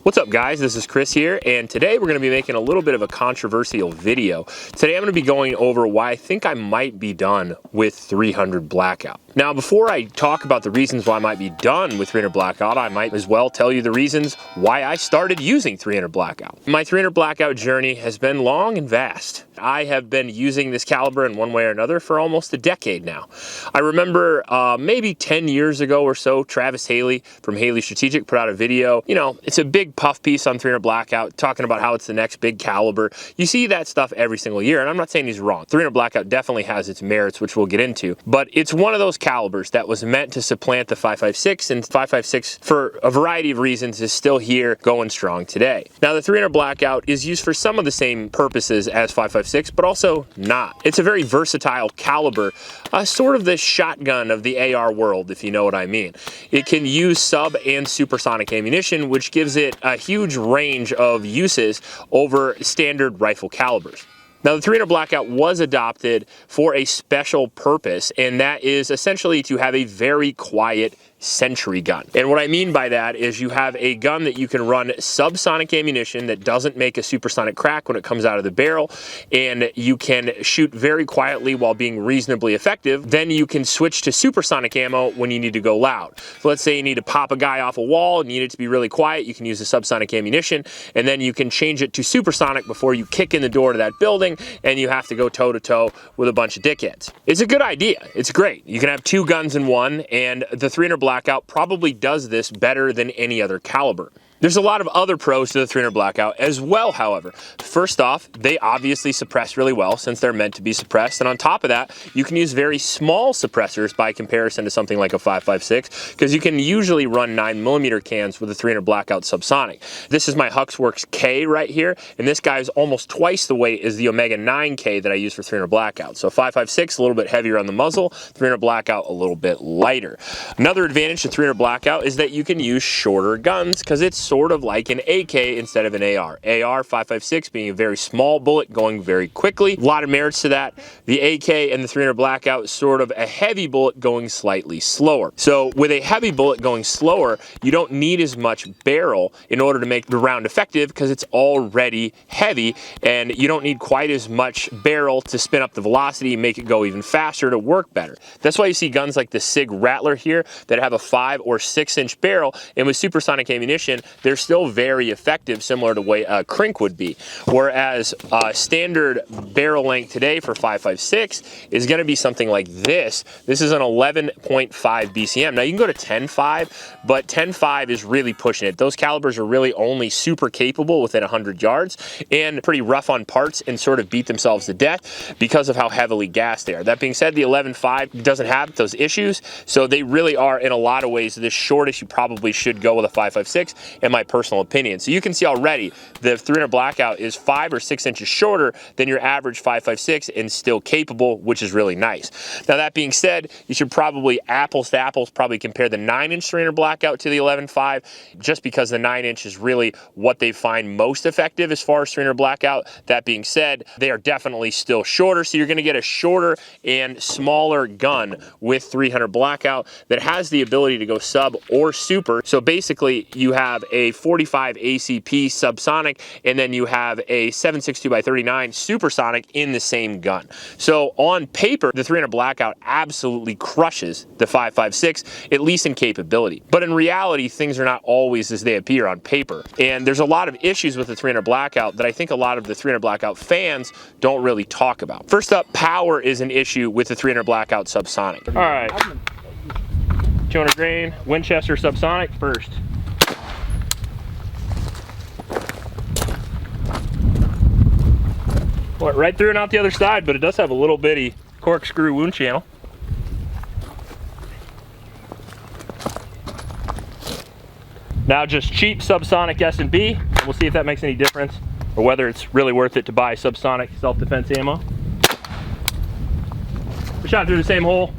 What's up guys, this is Chris here, and today we're going to be making a little bit of a controversial video. Today I'm going to be going over why I think I might be done with 300 Blackout. Now before I talk about the reasons why I might be done with 300 Blackout, I might as well tell you the reasons why I started using 300 Blackout. My 300 Blackout journey has been long and vast. I have been using this caliber in one way or another for almost a decade now. I remember maybe 10 years ago or so, Travis Haley from Haley Strategic put out a video. You know, it's a big puff piece on 300 Blackout talking about how it's the next big caliber. You see that stuff every single year, and I'm not saying he's wrong. 300 Blackout definitely has its merits, which we'll get into, but it's one of those calibers that was meant to supplant the 5.56, and 5.56 for a variety of reasons is still here going strong today. Now the 300 Blackout is used for some of the same purposes as 5.56, but also not. It's a very versatile caliber, sort of the shotgun of the AR world, if you know what I mean. It can use sub and supersonic ammunition, which gives it a huge range of uses over standard rifle calibers. Now the 300 Blackout was adopted for a special purpose, and that is essentially to have a very quiet sentry gun. And what I mean by that is you have a gun that you can run subsonic ammunition that doesn't make a supersonic crack when it comes out of the barrel, and you can shoot very quietly while being reasonably effective. Then you can switch to supersonic ammo when you need to go loud. So let's say you need to pop a guy off a wall and you need it to be really quiet, you can use the subsonic ammunition, and then you can change it to supersonic before you kick in the door to that building and you have to go toe to toe with a bunch of dickheads. It's a good idea. It's great. You can have two guns in one, and the 300 Blackout probably does this better than any other caliber. There's a lot of other pros to the 300 Blackout as well, however. First off, they obviously suppress really well since they're meant to be suppressed, and on top of that, you can use very small suppressors by comparison to something like a 5.56, because you can usually run 9mm cans with a 300 Blackout subsonic. This is my Huxworks K right here, and this guy is almost twice the weight as the Omega 9K that I use for 300 Blackout. So 5.56, a little bit heavier on the muzzle, 300 Blackout a little bit lighter. Another advantage to 300 Blackout is that you can use shorter guns, because it's sort of like an AK instead of an AR. AR 5.56 being a very small bullet going very quickly. A lot of merits to that. The AK and the 300 Blackout is sort of a heavy bullet going slightly slower. So with a heavy bullet going slower, you don't need as much barrel in order to make the round effective because it's already heavy, and you don't need quite as much barrel to spin up the velocity and make it go even faster to work better. That's why you see guns like the SIG Rattler here that have a 5 or 6 inch barrel, and with supersonic ammunition, they're still very effective, similar to the way a Krink would be. Whereas standard barrel length today for 5.56 is going to be something like this. This is an 11.5 BCM. Now you can go to 10.5, but 10.5 is really pushing it. Those calibers are really only super capable within 100 yards and pretty rough on parts and sort of beat themselves to death because of how heavily gassed they are. That being said, the 11.5 doesn't have those issues, so they really are in a lot of ways the shortest you probably should go with a 5.56 in my personal opinion. So you can see already the 300 Blackout is 5 or 6 inches shorter than your average 5.56 and still capable, which is really nice. Now that being said, you should probably apples to apples probably compare the 9-inch 300 Blackout to the 11.5, just because the 9-inch is really what they find most effective as far as 300 Blackout. That being said, they are definitely still shorter, so you're going to get a shorter and smaller gun with 300 Blackout that has the ability to go sub or super. So basically you have a 45 ACP subsonic, and then you have a 7.62x39 supersonic in the same gun. So on paper, the 300 Blackout absolutely crushes the 5.56, at least in capability. But in reality, things are not always as they appear on paper. And there's a lot of issues with the 300 Blackout that I think a lot of the 300 Blackout fans don't really talk about. First up, power is an issue with the 300 Blackout subsonic. All right, 200 grain Winchester subsonic first. Went right through and out the other side, but it does have a little bitty corkscrew wound channel. Now just cheap subsonic S&B, and we'll see if that makes any difference or whether it's really worth it to buy subsonic self-defense ammo. We shot through the same hole.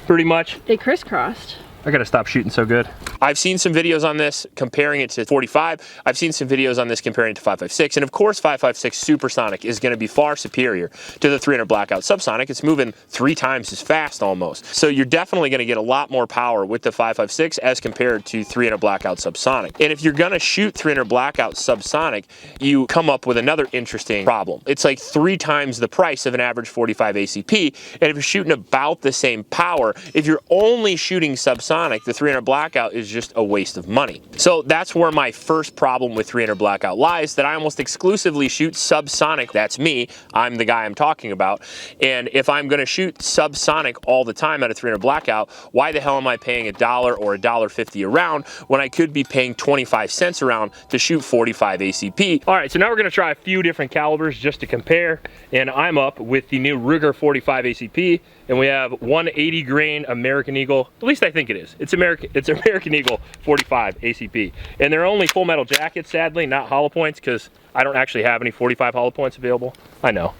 Pretty much. They crisscrossed. I gotta stop shooting so good. I've seen some videos on this comparing it to 45. I've seen some videos on this comparing it to 5.56. And of course, 5.56 supersonic is going to be far superior to the 300 Blackout subsonic. It's moving 3 times as fast almost. So you're definitely going to get a lot more power with the 5.56 as compared to 300 Blackout subsonic. And if you're going to shoot 300 Blackout subsonic, you come up with another interesting problem. It's like 3 times the price of an average 45 ACP. And if you're shooting about the same power, if you're only shooting subsonic, the 300 Blackout is just a waste of money. So that's where my first problem with 300 Blackout lies, that I almost exclusively shoot subsonic. That's me. I'm the guy I'm talking about. And if I'm going to shoot subsonic all the time out of 300 Blackout, why the hell am I paying $1 or $1.50 a round when I could be paying 25 cents a round to shoot 45 ACP? All right, so now we're going to try a few different calibers just to compare. And I'm up with the new Ruger 45 ACP, and we have 180 grain American Eagle. At least I think it is. It's American Eagle 45 ACP. And they're only full metal jackets, sadly, not hollow points, because I don't actually have any 45 hollow points available. I know.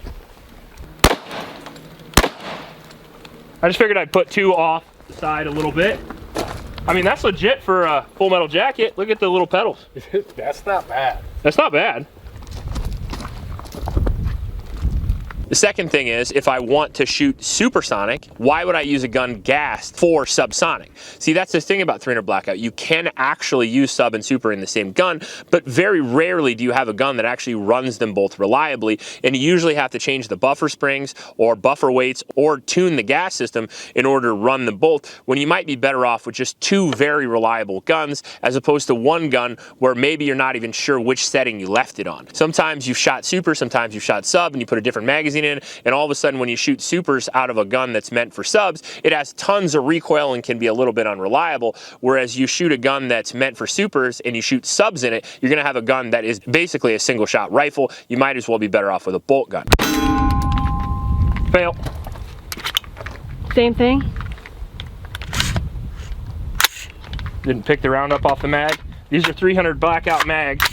I just figured I'd put 2 off the side a little bit. I mean, that's legit for a full metal jacket. Look at the little pedals. That's not bad. That's not bad. The second thing is, if I want to shoot supersonic, why would I use a gun gassed for subsonic? See, that's the thing about 300 Blackout. You can actually use sub and super in the same gun, but very rarely do you have a gun that actually runs them both reliably, and you usually have to change the buffer springs or buffer weights or tune the gas system in order to run them both, when you might be better off with just 2 very reliable guns as opposed to 1 gun where maybe you're not even sure which setting you left it on. Sometimes you've shot super, sometimes you've shot sub, and you put a different magazine in, and all of a sudden when you shoot supers out of a gun that's meant for subs, it has tons of recoil and can be a little bit unreliable, whereas you shoot a gun that's meant for supers and you shoot subs in it, you're going to have a gun that is basically a single shot rifle. You might as well be better off with a bolt gun. Fail. Same thing. Didn't pick the round up off the mag. These are 300 Blackout mags.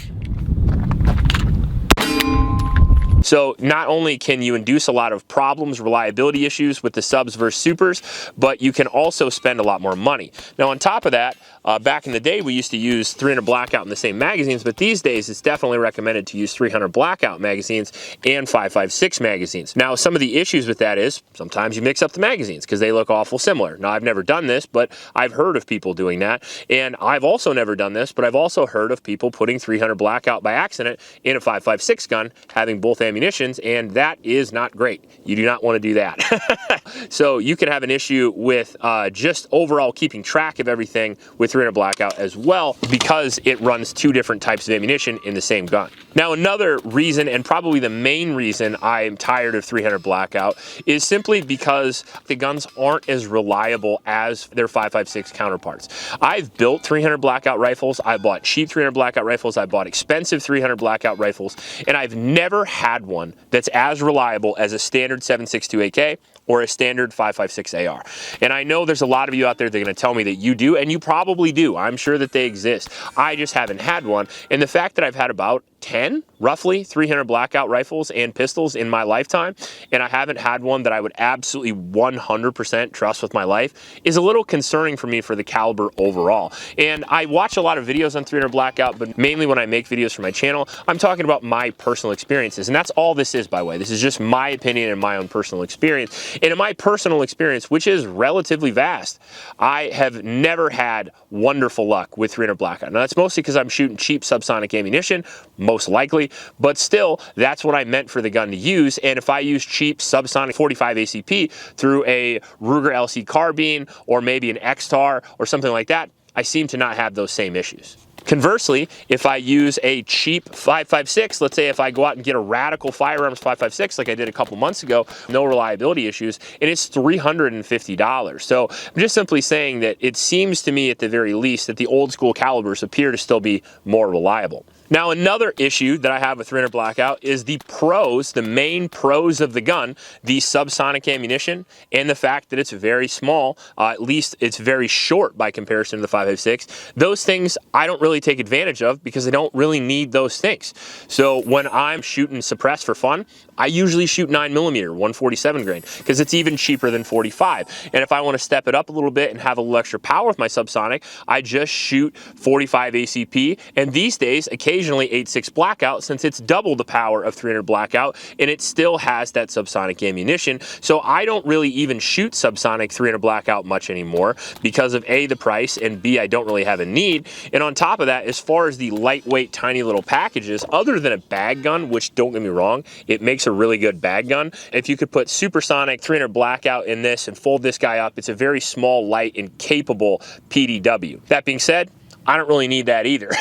So not only can you induce a lot of problems, reliability issues with the subs versus supers, but you can also spend a lot more money. Now on top of that, back in the day we used to use 300 Blackout in the same magazines, but these days it's definitely recommended to use 300 Blackout magazines and 5.56 magazines. Now some of the issues with that is sometimes you mix up the magazines because they look awful similar. Now I've never done this, but I've heard of people doing that, and I've also never done this, but I've also heard of people putting 300 Blackout by accident in a 5.56 gun, having both ammunitions, and that is not great. You do not want to do that. So you can have an issue with just overall keeping track of everything with 300 Blackout as well, because it runs 2 different types of ammunition in the same gun. Now another reason, and probably the main reason I'm tired of 300 Blackout, is simply because the guns aren't as reliable as their 5.56 counterparts. I've built 300 Blackout rifles, I bought cheap 300 Blackout rifles, I bought expensive 300 Blackout rifles, and I've never had one that's as reliable as a standard 7.62 AK or a standard 5.56 AR. And I know there's a lot of you out there that are going to tell me that you do, and you probably do. I'm sure that they exist. I just haven't had one. And the fact that I've had about 10, roughly, 300 Blackout rifles and pistols in my lifetime, and I haven't had one that I would absolutely 100% trust with my life, is a little concerning for me for the caliber overall. And I watch a lot of videos on 300 Blackout, but mainly when I make videos for my channel, I'm talking about my personal experiences. And that's all this is, by the way. This is just my opinion and my own personal experience. And in my personal experience, which is relatively vast, I have never had wonderful luck with 300 Blackout. Now that's mostly because I'm shooting cheap subsonic ammunition, most likely, but still, that's what I meant for the gun to use. And if I use cheap subsonic 45 ACP through a Ruger LC carbine or maybe an X-Tar or something like that, I seem to not have those same issues. Conversely, if I use a cheap 5.56, let's say if I go out and get a Radical Firearms 5.56 like I did a couple months ago, no reliability issues, and it's $350. So I'm just simply saying that it seems to me at the very least that the old school calibers appear to still be more reliable. Now, another issue that I have with 300 Blackout is the pros, the main pros of the gun, the subsonic ammunition, and the fact that it's very small, at least it's very short by comparison to the 5.56. Those things I don't really take advantage of because I don't really need those things. So when I'm shooting suppressed for fun, I usually shoot 9mm, 147 grain, because it's even cheaper than 45. And if I want to step it up a little bit and have a little extra power with my subsonic, I just shoot 45 ACP, and these days, occasionally 8.6 Blackout, since it's double the power of 300 Blackout, and it still has that subsonic ammunition. So I don't really even shoot subsonic 300 Blackout much anymore because of A, the price, and B, I don't really have a need. And on top of that, as far as the lightweight, tiny little packages, other than a bag gun, which don't get me wrong, it makes a really good bag gun. If you could put supersonic 300 Blackout in this and fold this guy up, it's a very small, light, and capable PDW. That being said, I don't really need that either.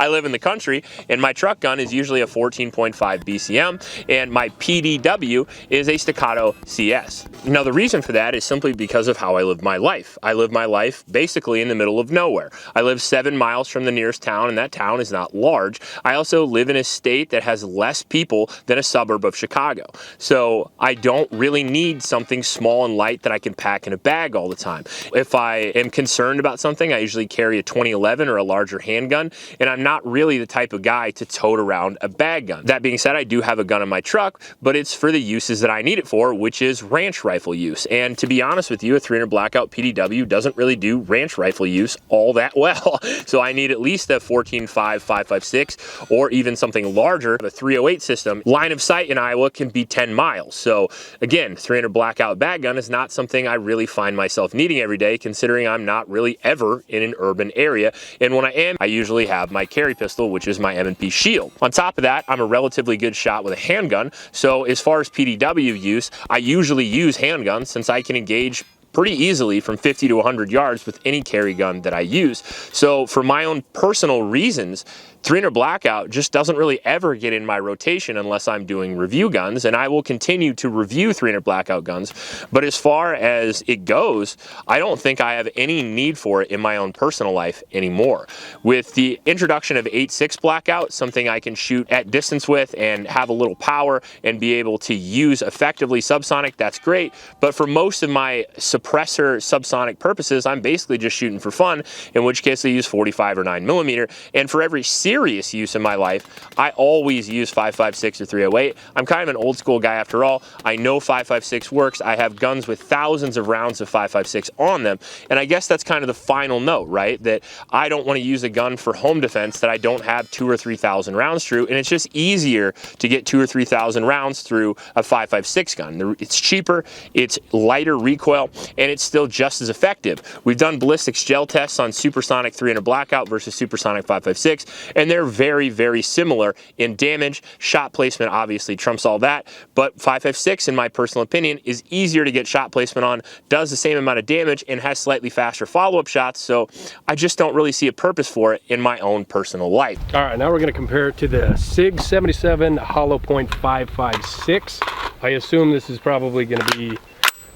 I live in the country, and my truck gun is usually a 14.5 BCM, and my PDW is a Staccato CS. Now, the reason for that is simply because of how I live my life. I live my life basically in the middle of nowhere. I live 7 miles from the nearest town, and that town is not large. I also live in a state that has less people than a suburb of Chicago. So I don't really need something small and light that I can pack in a bag all the time. If I am concerned about something, I usually carry a 2011 or a larger handgun, and I'm not really the type of guy to tote around a bag gun. That being said, I do have a gun in my truck, but it's for the uses that I need it for, which is ranch rifle use. And to be honest with you, a 300 Blackout PDW doesn't really do ranch rifle use all that well. So I need at least a 14.5 5.56 or even something larger, a 308 system. Line of sight in Iowa can be 10 miles. So again, 300 Blackout bag gun is not something I really find myself needing every day, considering I'm not really ever in an urban area. And when I am, I usually have my carry pistol, which is my M&P Shield. On top of that, I'm a relatively good shot with a handgun. So as far as PDW use, I usually use handguns since I can engage pretty easily from 50 to 100 yards with any carry gun that I use. So for my own personal reasons, 300 Blackout just doesn't really ever get in my rotation unless I'm doing review guns, and I will continue to review 300 Blackout guns. But as far as it goes, I don't think I have any need for it in my own personal life anymore. With the introduction of 8.6 Blackout, something I can shoot at distance with and have a little power and be able to use effectively subsonic, that's great. But for most of my suppressor subsonic purposes, I'm basically just shooting for fun, in which case I use 45 or 9mm. And for every serious use in my life, I always use 5.56 or 308. I'm kind of an old school guy after all. I know 5.56 works. I have guns with thousands of rounds of 5.56 on them. And I guess that's kind of the final note, right? That I don't want to use a gun for home defense that I don't have 2,000 or 3,000 rounds through. And it's just easier to get 2,000 or 3,000 rounds through a 5.56 gun. It's cheaper, it's lighter recoil, and it's still just as effective. We've done ballistics gel tests on supersonic 300 Blackout versus supersonic 5.56, and they're very, very similar in damage. Shot placement obviously trumps all that, but 5.56, in my personal opinion, is easier to get shot placement on, does the same amount of damage, and has slightly faster follow-up shots, so I just don't really see a purpose for it in my own personal life. All right, now we're gonna compare it to the SIG 77 Hollow Point 5.56. I assume this is probably gonna be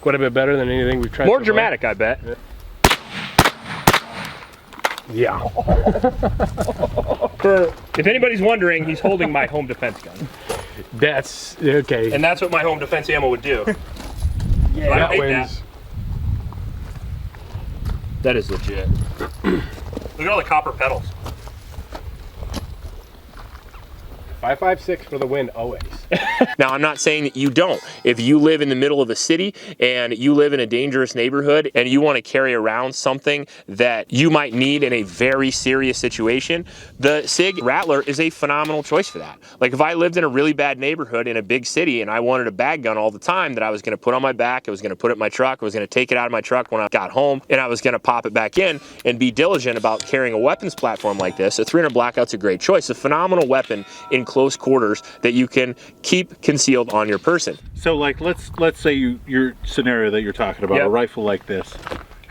quite a bit better than anything we've tried. More dramatic, I bet. Yeah. If anybody's wondering, he's holding my home defense gun. That's okay. And that's what my home defense ammo would do. Yeah, I that hate wins. That is legit. Look at all the copper pedals. 5.56 for the win always. Now, I'm not saying that you don't. If you live in the middle of a city and you live in a dangerous neighborhood and you want to carry around something that you might need in a very serious situation, the SIG Rattler is a phenomenal choice for that. Like if I lived in a really bad neighborhood in a big city and I wanted a bag gun all the time that I was going to put on my back, I was going to put it in my truck, I was going to take it out of my truck when I got home, and I was going to pop it back in and be diligent about carrying a weapons platform like this, a 300 Blackout's a great choice. A phenomenal weapon in close quarters that you can keep concealed on your person. So like let's say your scenario that you're talking about, yep. A rifle like this,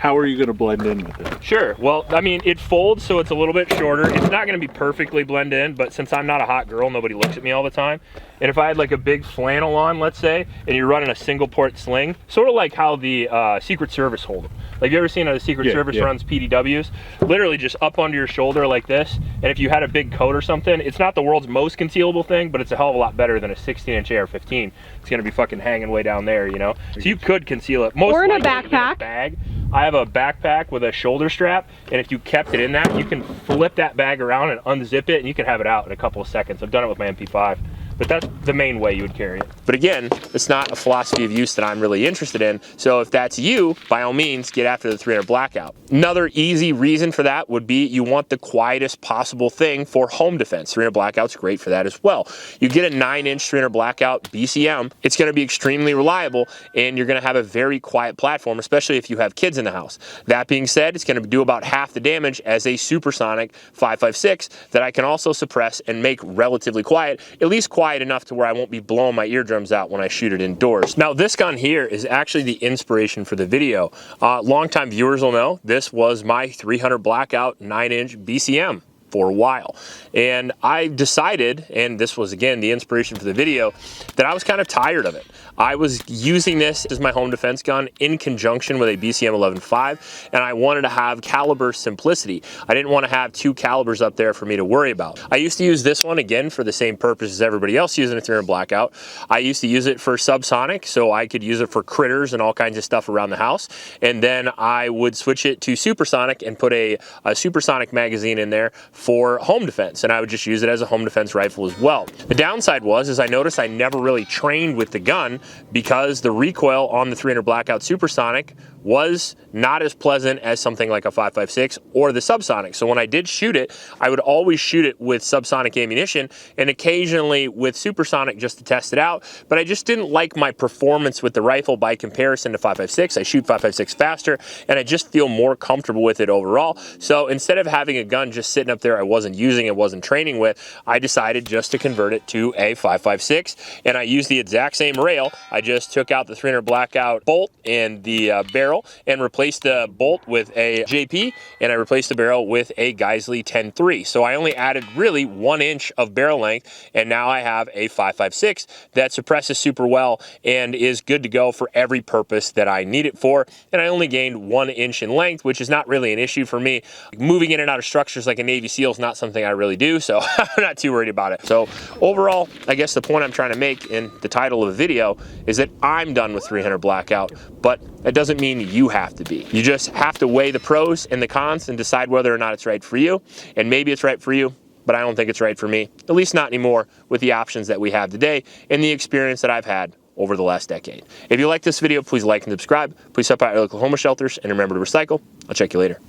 how are you going to blend in with it? Sure. Well, I mean, it folds, so it's a little bit shorter. It's not going to be perfectly blended in, but since I'm not a hot girl, nobody looks at me all the time. And if I had like a big flannel on, let's say, and you're running a single port sling, sort of like how the Secret Service hold them. Like, you ever seen how the Secret Service runs PDWs? Literally just up under your shoulder like this. And if you had a big coat or something, it's not the world's most concealable thing, but it's a hell of a lot better than a 16-inch AR-15. It's going to be fucking hanging way down there, you know? So you could conceal it. Most or in a likely backpack. in a bag. I have a backpack with a shoulder strap, and if you kept it in that, you can flip that bag around and unzip it, and you can have it out in a couple of seconds. I've done it with my MP5. But that's the main way you would carry it. But again, it's not a philosophy of use that I'm really interested in. So if that's you, by all means, get after the 300 Blackout. Another easy reason for that would be you want the quietest possible thing for home defense. 300 Blackout's great for that as well. You get a 9-inch 300 Blackout BCM, it's going to be extremely reliable, and you're going to have a very quiet platform, especially if you have kids in the house. That being said, it's going to do about half the damage as a supersonic 5.56 that I can also suppress and make relatively quiet, at least quiet enough to where I won't be blowing my eardrums out when I shoot it indoors. Now, this gun here is actually the inspiration for the video. Longtime viewers will know this was my 300 Blackout 9-inch BCM for a while. And I decided, and this was again the inspiration for the video, that I was kind of tired of it. I was using this as my home defense gun in conjunction with a BCM 11.5, and I wanted to have caliber simplicity. I didn't want to have two calibers up there for me to worry about. I used to use this one again for the same purpose as everybody else using a 300 Blackout. I used to use it for subsonic, so I could use it for critters and all kinds of stuff around the house. And then I would switch it to supersonic and put a supersonic magazine in there for home defense, and I would just use it as a home defense rifle as well. The downside was I noticed I never really trained with the gun because the recoil on the 300 Blackout Supersonic was not as pleasant as something like a 5.56 or the subsonic. So when I did shoot it, I would always shoot it with subsonic ammunition and occasionally with supersonic just to test it out, but I just didn't like my performance with the rifle by comparison to 5.56. I shoot 5.56 faster and I just feel more comfortable with it overall. So instead of having a gun just sitting up there I wasn't using, it wasn't training with, I decided just to convert it to a 5.56, and I used the exact same rail. I just took out the 300 Blackout bolt and the barrel and replaced the bolt with a JP, and I replaced the barrel with a Geisley 10.3. So I only added really 1 inch of barrel length, and now I have a 5.56 that suppresses super well and is good to go for every purpose that I need it for. And I only gained 1 inch in length, which is not really an issue for me. Moving in and out of structures like a Navy SEAL is not something I really do, so I'm not too worried about it. So overall, I guess the point I'm trying to make in the title of the video is that I'm done with 300 Blackout, but that doesn't mean you have to be. You just have to weigh the pros and the cons and decide whether or not it's right for you. And maybe it's right for you, but I don't think it's right for me, at least not anymore with the options that we have today and the experience that I've had over the last decade. If you like this video, please like and subscribe. Please help out your local homeless shelters and remember to recycle. I'll check you later.